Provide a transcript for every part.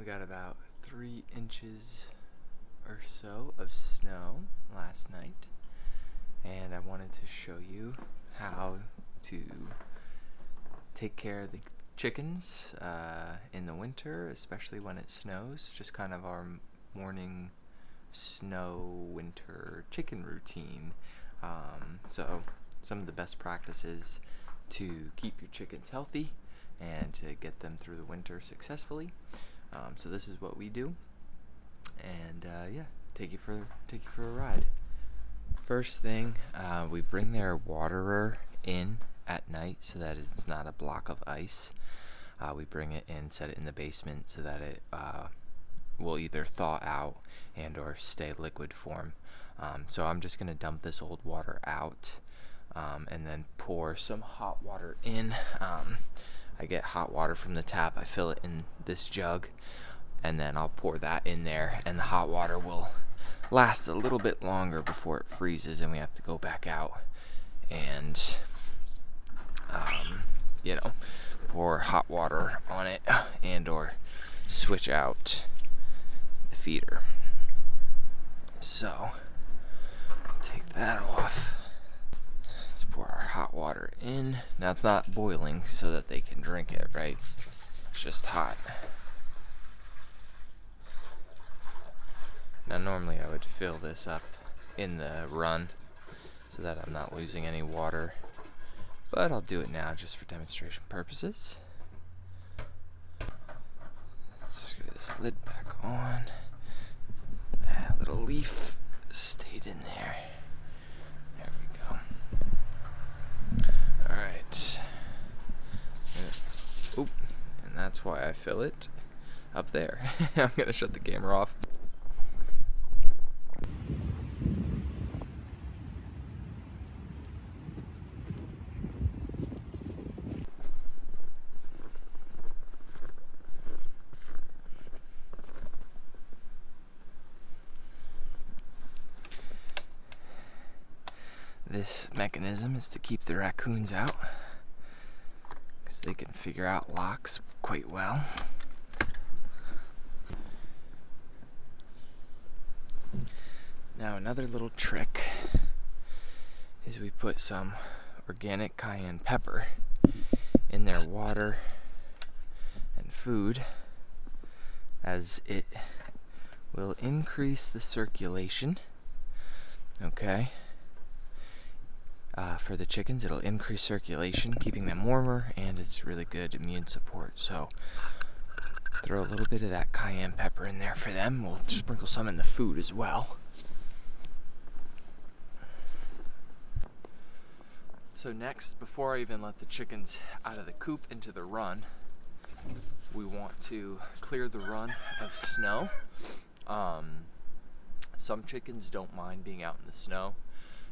We got about 3 inches or so of snow last night, and I wanted to show you how to take care of the chickens in the winter, especially when it snows. Just kind of our morning snow winter chicken routine. So some of the best practices to keep your chickens healthy and to get them through the winter successfully. So this is what we do, and take you for a ride. First thing, we bring their waterer in at night so that it's not a block of ice. We bring it in, set it in the basement so that it will either thaw out and or stay liquid form. So I'm just gonna dump this old water out and then pour some hot water in. I get hot water from the tap, I fill it in this jug, and then I'll pour that in there, and the hot water will last a little bit longer before it freezes and we have to go back out and pour hot water on it and or switch out the feeder. So take that off. Let's pour our hot water in. Now it's not boiling so that they can drink it, right? It's just hot. Now normally I would fill this up in the run so that I'm not losing any water, but I'll do it now just for demonstration purposes. Screw this lid back on. That little leaf stayed in there. There we go. Alright. And that's why I fill it up there. I'm gonna shut the camera off. This mechanism is to keep the raccoons out, because they can figure out locks quite well. Now another little trick is we put some organic cayenne pepper in their water and food, as it will increase the circulation. Okay. For the chickens, it'll increase circulation, keeping them warmer, and it's really good immune support. So throw a little bit of that cayenne pepper in there for them. We'll sprinkle some in the food as well. So next, before I even let the chickens out of the coop into the run, we want to clear the run of snow. Some chickens don't mind being out in the snow.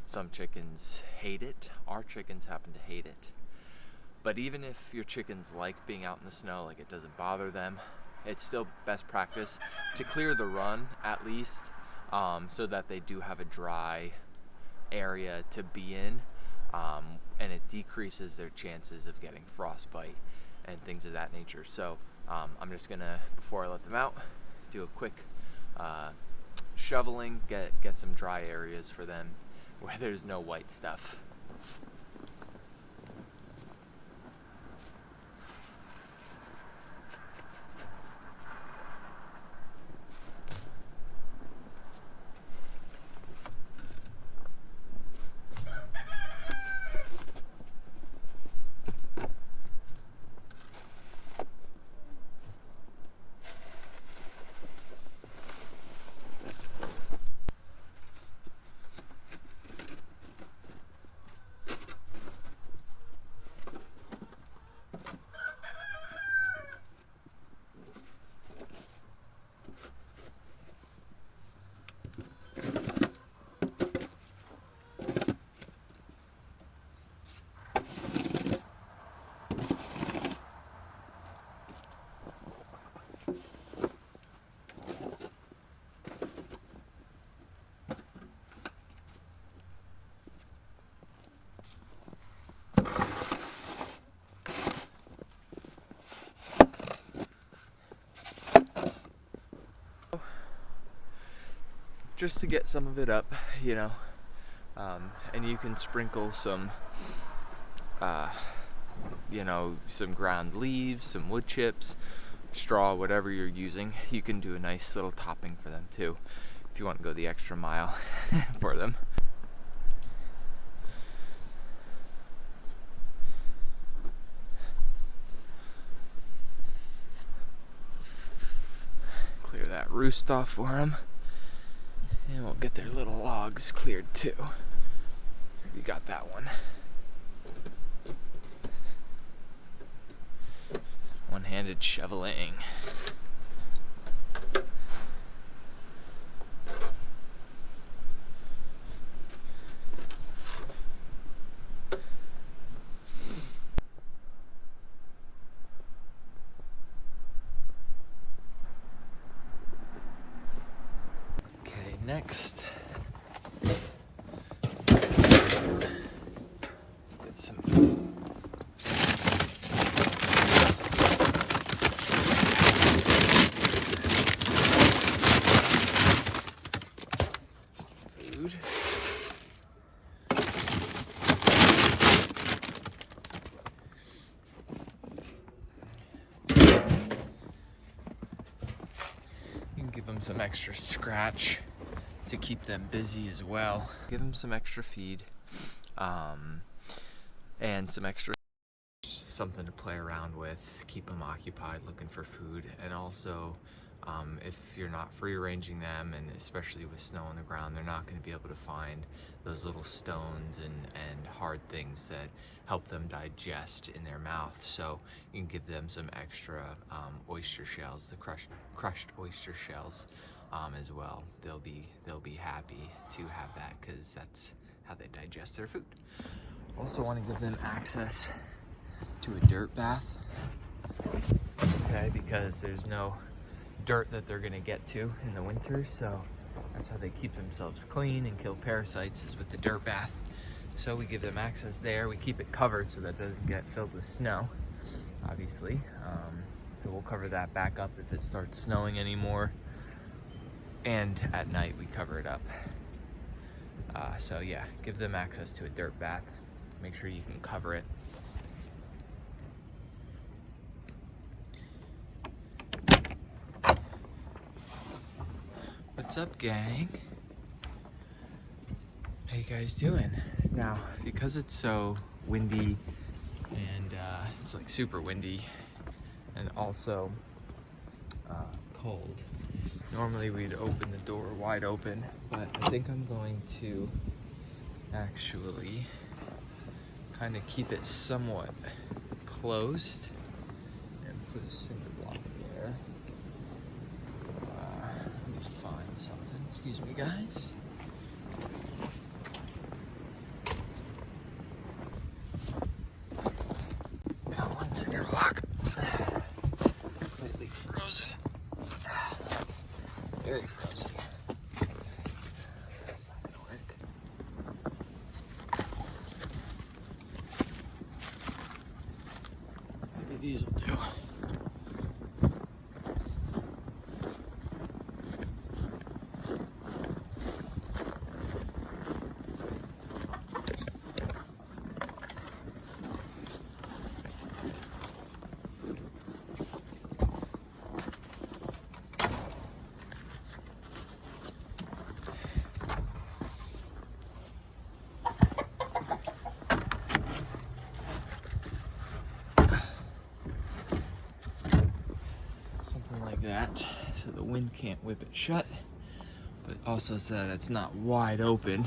Some chickens hate it. Our chickens happen to hate it. But even if your chickens like being out in the snow, like it doesn't bother them, it's still best practice to clear the run at least, so that they do have a dry area to be in, and it decreases their chances of getting frostbite and things of that nature. So I'm just gonna, before I let them out, do a quick shoveling, get some dry areas for them where there's no white stuff. just to get some of it up, you know. And you can sprinkle some, you know, some ground leaves, some wood chips, straw, whatever you're using. You can do a nice little topping for them too, if you want to go the extra mile for them. Clear that roost off for them, and we'll get their little logs cleared too. You got that one. One-handed shoveling. Okay, next. Get some food. You can give them some extra scratch to keep them busy as well. Give them some extra feed, and some extra something to play around with, keep them occupied looking for food. And also, if you're not free ranging them, and especially with snow on the ground, they're not going to be able to find those little stones and hard things that help them digest in their mouth. So you can give them some extra oyster shells, the crushed oyster shells, as well. They'll be happy to have that, because that's how they digest their food. Also want to give them access to a dirt bath, okay, because there's no dirt that they're gonna get to in the winter, so that's how they keep themselves clean and kill parasites, is with the dirt bath. So we give them access there. We keep it covered so that it doesn't get filled with snow, obviously. So we'll cover that back up if it starts snowing anymore, and at night we cover it up. So yeah, give them access to a dirt bath. Make sure you can cover it. What's up, gang? How you guys doing? Now, because it's so windy and it's like super windy and also cold, normally we'd open the door wide open, but I think I'm going to actually kind of keep it somewhat closed and put a cinder block there. Let me find something. Excuse me, guys. Got one cinder block. Slightly frozen. Very frozen. That's not gonna work. Maybe these will do. That so the wind can't whip it shut, but also so that it's not wide open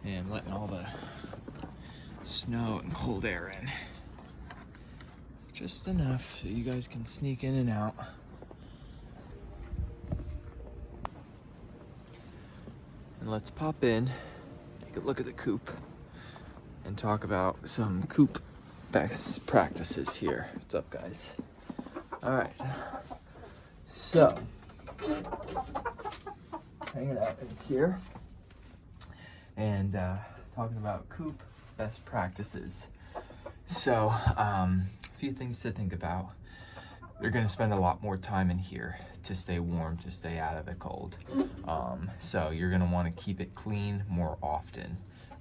and letting all the snow and cold air in. Just enough so you guys can sneak in and out. And let's pop in, take a look at the coop, and talk about some coop best practices here. What's up, guys? All right, so hanging out in here and talking about coop best practices. So a few things to think about. they're going to spend a lot more time in here to stay warm, to stay out of the cold. So you're going to want to keep it clean more often.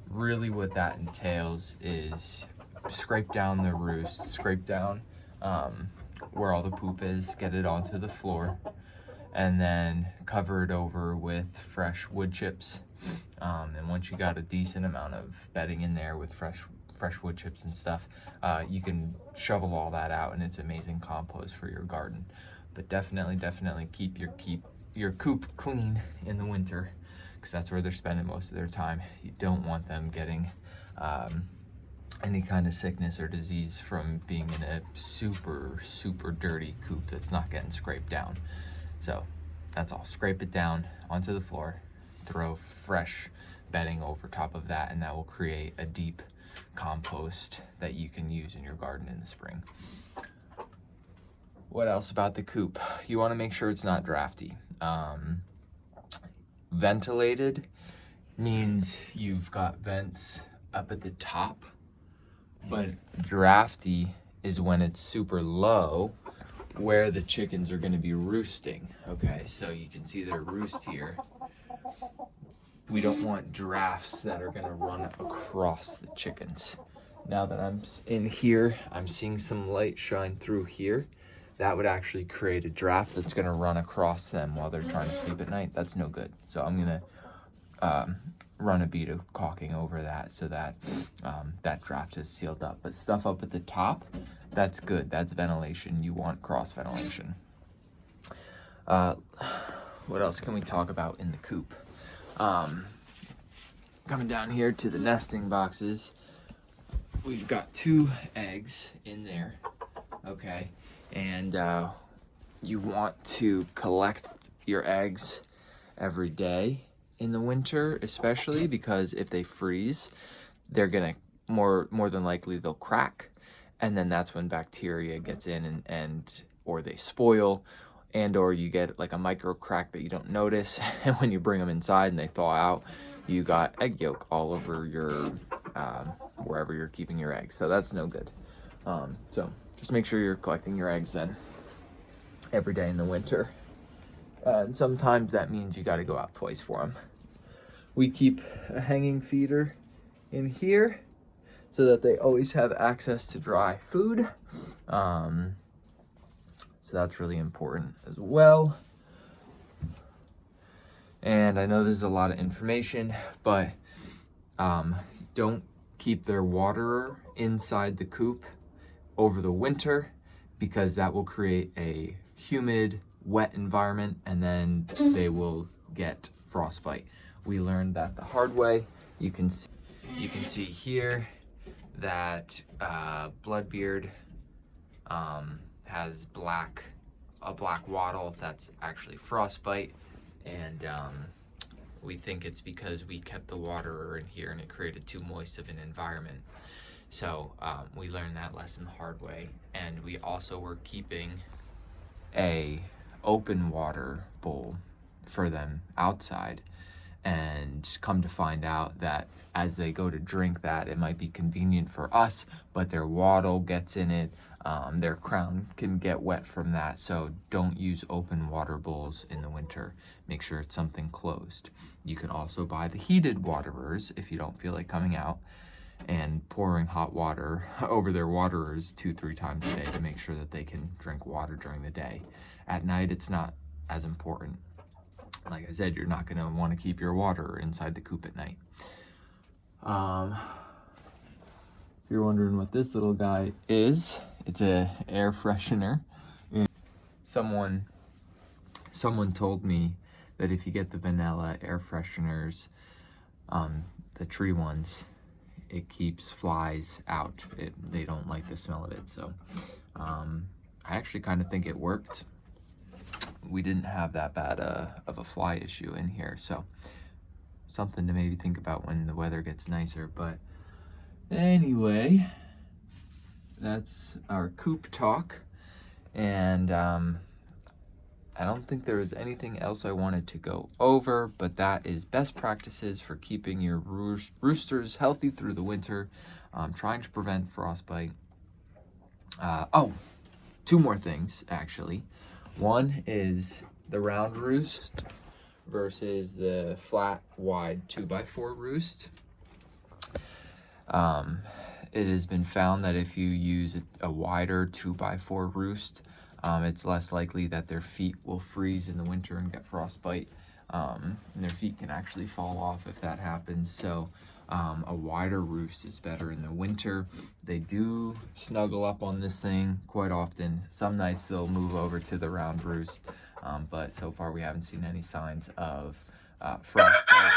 Really what that entails is scrape down the roost, scrape down where all the poop is, get it onto the floor, and then cover it over with fresh wood chips. And once you got a decent amount of bedding in there with fresh wood chips and stuff, you can shovel all that out, and it's amazing compost for your garden. But definitely keep your coop clean in the winter, because that's where they're spending most of their time. You don't want them getting any kind of sickness or disease from being in a super dirty coop that's not getting scraped down. So that's all. Scrape it down onto the floor, throw fresh bedding over top of that, and that will create a deep compost that you can use in your garden in the spring. What else about the coop? You want to make sure it's not drafty. Ventilated means you've got vents up at the top, but drafty is when it's super low, where the chickens are going to be roosting. Okay, so you can see their roost here. We don't want drafts that are going to run across the chickens. Now that I'm in here, I'm seeing some light shine through here. That would actually create a draft that's going to run across them while they're trying to sleep at night. That's no good. So I'm going to run a bead of caulking over that so that that draft is sealed up. But stuff up at the top, that's good. That's ventilation. You want cross ventilation. What else can we talk about in the coop? Coming down here to the nesting boxes, we've got 2 eggs in there, okay? And you want to collect your eggs every day in the winter, especially because if they freeze, they're gonna more than likely they'll crack, and then that's when bacteria gets in and or they spoil, and or you get like a micro crack that you don't notice, and when you bring them inside and they thaw out, you got egg yolk all over your wherever you're keeping your eggs. So that's no good. So just make sure you're collecting your eggs then every day in the winter. And sometimes that means you got to go out twice for them. We keep a hanging feeder in here so that they always have access to dry food. So that's really important as well. And I know this is a lot of information, but don't keep their waterer inside the coop over the winter, because that will create a humid, wet environment, and then they will get frostbite. We learned that the hard way. You can see here that Bloodbeard has a black wattle. That's actually frostbite, and we think it's because we kept the waterer in here and it created too moist of an environment. So we learned that lesson the hard way, and we also were keeping a open water bowl for them outside, and come to find out that as they go to drink that, it might be convenient for us, but their wattle gets in it, their crown can get wet from that. So don't use open water bowls in the winter. Make sure it's something closed. You can also buy the heated waterers if you don't feel like coming out and pouring hot water over their waterers 2-3 times a day to make sure that they can drink water during the day. At night, it's not as important. Like I said, you're not going to want to keep your water inside the coop at night. If you're wondering what this little guy is, it's a air freshener. Someone told me that if you get the vanilla air fresheners, the tree ones, it keeps flies out. They don't like the smell of it. So I actually kind of think it worked. We didn't have that bad of a fly issue in here, so something to maybe think about when the weather gets nicer. But anyway, that's our coop talk, and I don't think there was anything else I wanted to go over, but that is best practices for keeping your roosters healthy through the winter, trying to prevent frostbite. two more things actually. One is the round roost versus the flat, wide 2x4 roost. It has been found that if you use a wider 2x4 roost, it's less likely that their feet will freeze in the winter and get frostbite. And their feet can actually fall off if that happens. So a wider roost is better in the winter. They do snuggle up on this thing quite often. Some nights they'll move over to the round roost, but so far we haven't seen any signs of frostbite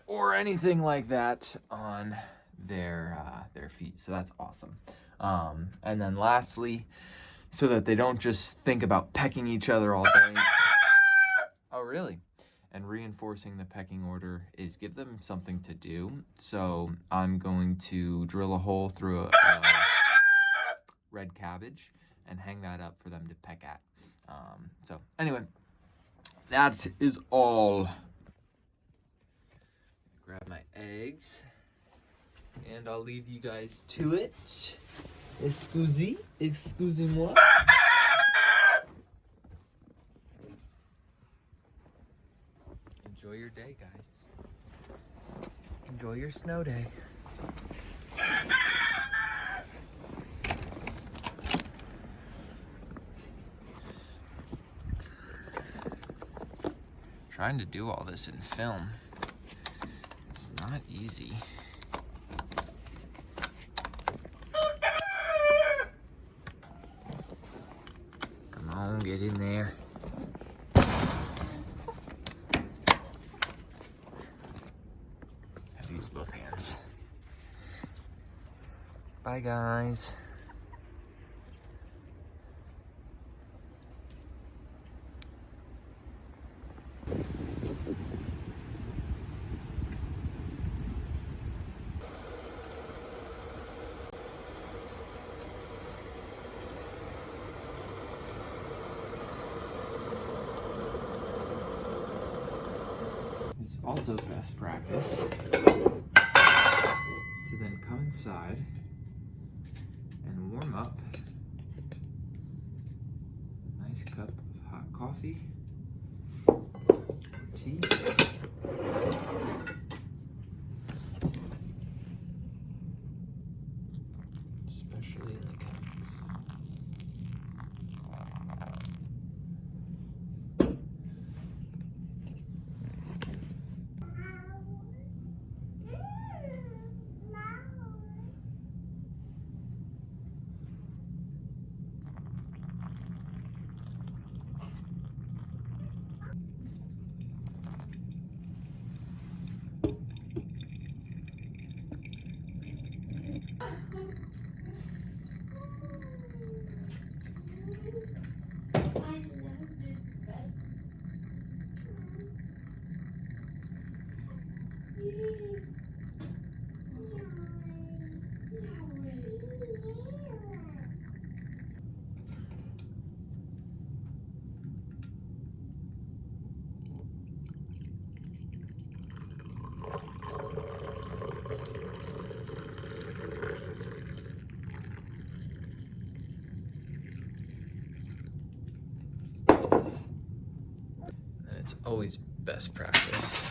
or anything like that on their feet. So that's awesome. And then lastly, so that they don't just think about pecking each other all day. Oh, really? And reinforcing the pecking order is give them something to do. So I'm going to drill a hole through a red cabbage and hang that up for them to peck at. So anyway, that is all. Grab my eggs and I'll leave you guys to it. Excusez-moi. Enjoy your day, guys. Enjoy your snow day. Trying to do all this in film. It's not easy. Come on, get in there. I've used both hands. Bye, guys. It's also best practice to then come inside and warm up a nice cup of hot coffee or tea. Especially in the chemics. It's always best practice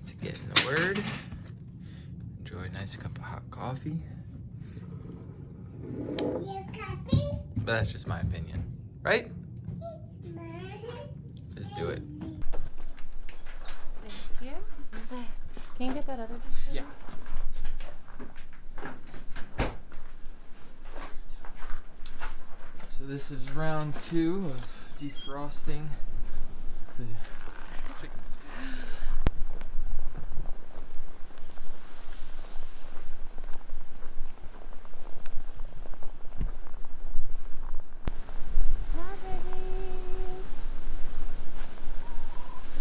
to get in the Word, enjoy a nice cup of hot coffee. But that's just my opinion, right? Just do it. Thank you. Can you get that other one? Yeah. So this is round 2 of defrosting the chickens.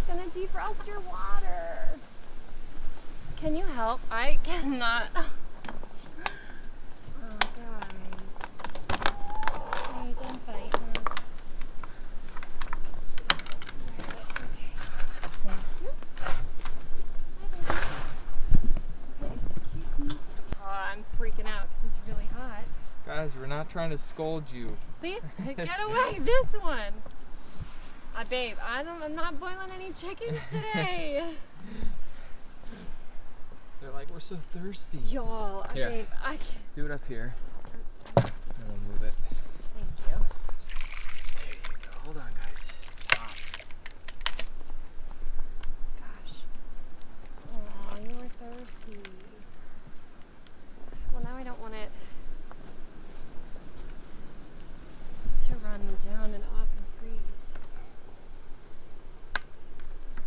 Gonna defrost your water. Can you help? I cannot. Oh, guys. Hey, don't fight. Guys, we're not not trying to scold you. Please get away, this one. Babe, I'm not boiling any chickens today. They're like, we're so thirsty. Y'all, babe, I can't. Do it up here. And we'll move it. Thank you. There you go. Hold on, guys. Stop. Gosh. Oh, you were thirsty. Well, now I don't want it to run down and off and freeze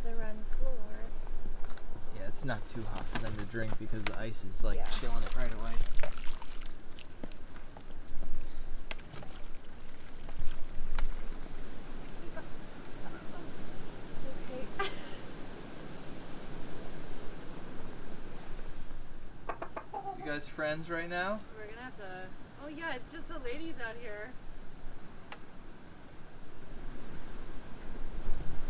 the run floor. Yeah, it's not too hot for them to drink because the ice is like Yeah. chilling it right away. Okay. You guys friends right now? We're gonna have to. Oh yeah, it's just the ladies out here.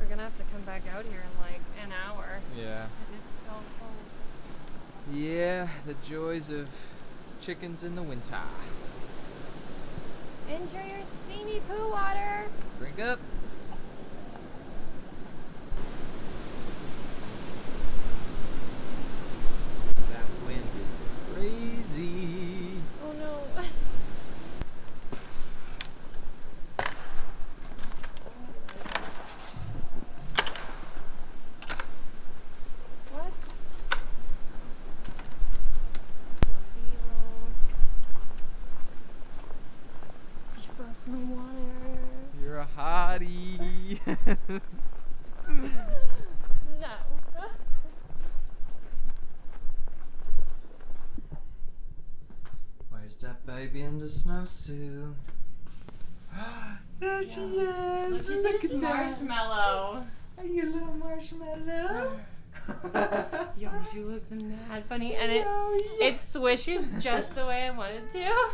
We're gonna have to come back out here in like an hour. Yeah. 'Cause it's so cold. Yeah, the joys of chickens in the winter. Enjoy your steamy poo water. Drink up. That wind is crazy. Oh no. What? Defrost no water. You're a hottie. No. Where's that baby in the snowsuit? There she is! Look at this that. marshmallow. Are you a little marshmallow? Yo, she looks mad funny, and Yo, yeah. it swishes just the way I want it to.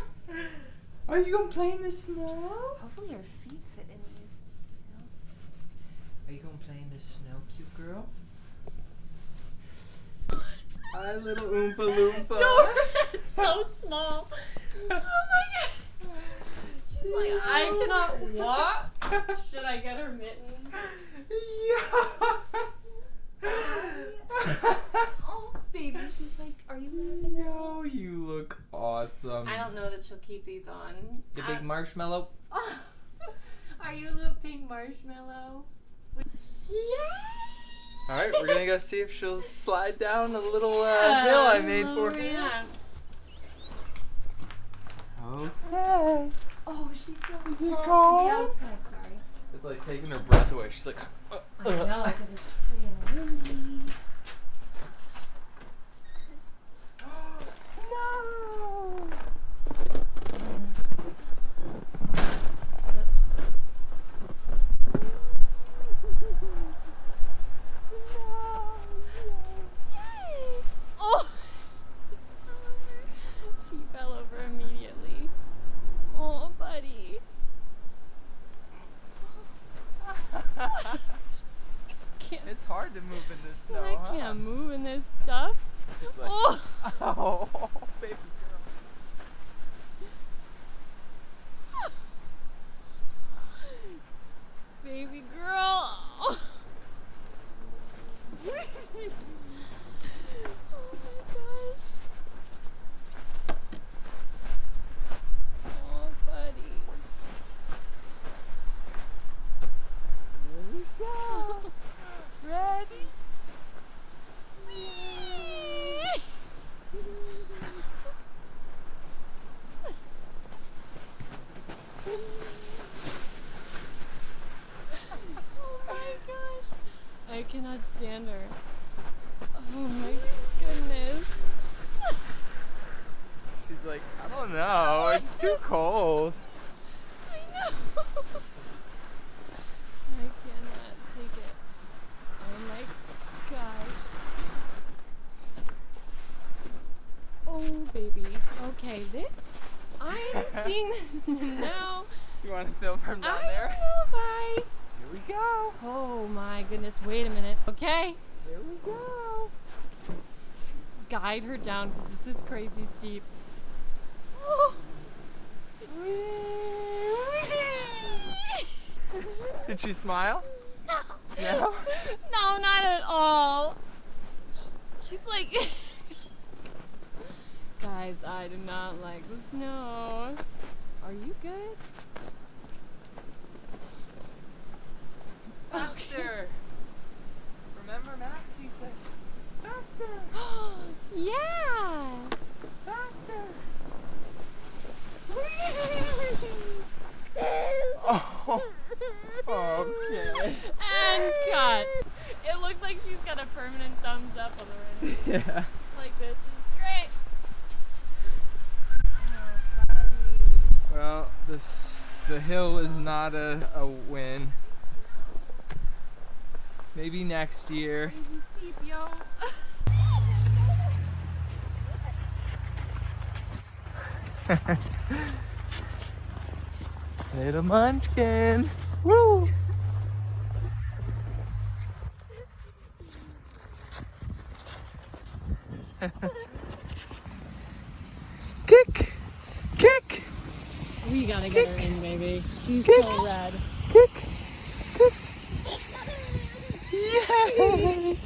Are you gonna play in the snow? Hopefully your feet fit in these still. Are you gonna play in the snow, cute girl? Hi, little Oompa Loompa. No, it's so small. Oh my god. She's like, I cannot walk. Should I get her mittens? Oh, baby. She's like, are you laughing? Yo, you look awesome. I don't know that she'll keep these on. You big marshmallow. Are you a little pink marshmallow? Yay! All right, we're gonna go see if she'll slide down the little hill I made for her. Yeah. Okay. Oh, she's so Is it pumped to be cold? outside. Sorry. It's like taking her breath away. She's like, I know, because it's freaking windy. snow. Oops. Oh! She fell over immediately. Oh, buddy. It's hard to move in this snow, I huh? can't move in this stuff. It's like, Oh! oh, baby Baby girl. Oh girl. my gosh. Oh, buddy. Here we go. Ready? Oh my gosh. I cannot stand her. Oh my goodness. She's like, I don't know. It's too cold. I know. I cannot take it. Oh my gosh. Oh baby. Okay, this. I'm seeing this now. You want to film from down I there? don't know if I. Here we go. Oh my goodness. Wait a minute. Okay. Here we go. Guide her down because this is crazy steep. Oh. Did she smile? No. No? No, not at all. She's like, guys, I do not like the snow. Are you good? Faster! Remember Maxie says, faster! Yeah. Faster! Oh, okay. And cut. It looks like she's got a permanent thumbs up on the right. Yeah. Like, this is great. Well, the hill is not a win. Maybe next year. Crazy steep, yo. Little munchkin. Woo! Kick! Kick! We gotta get her in, baby. She's Kick. so red. Kick! Kick! Yay!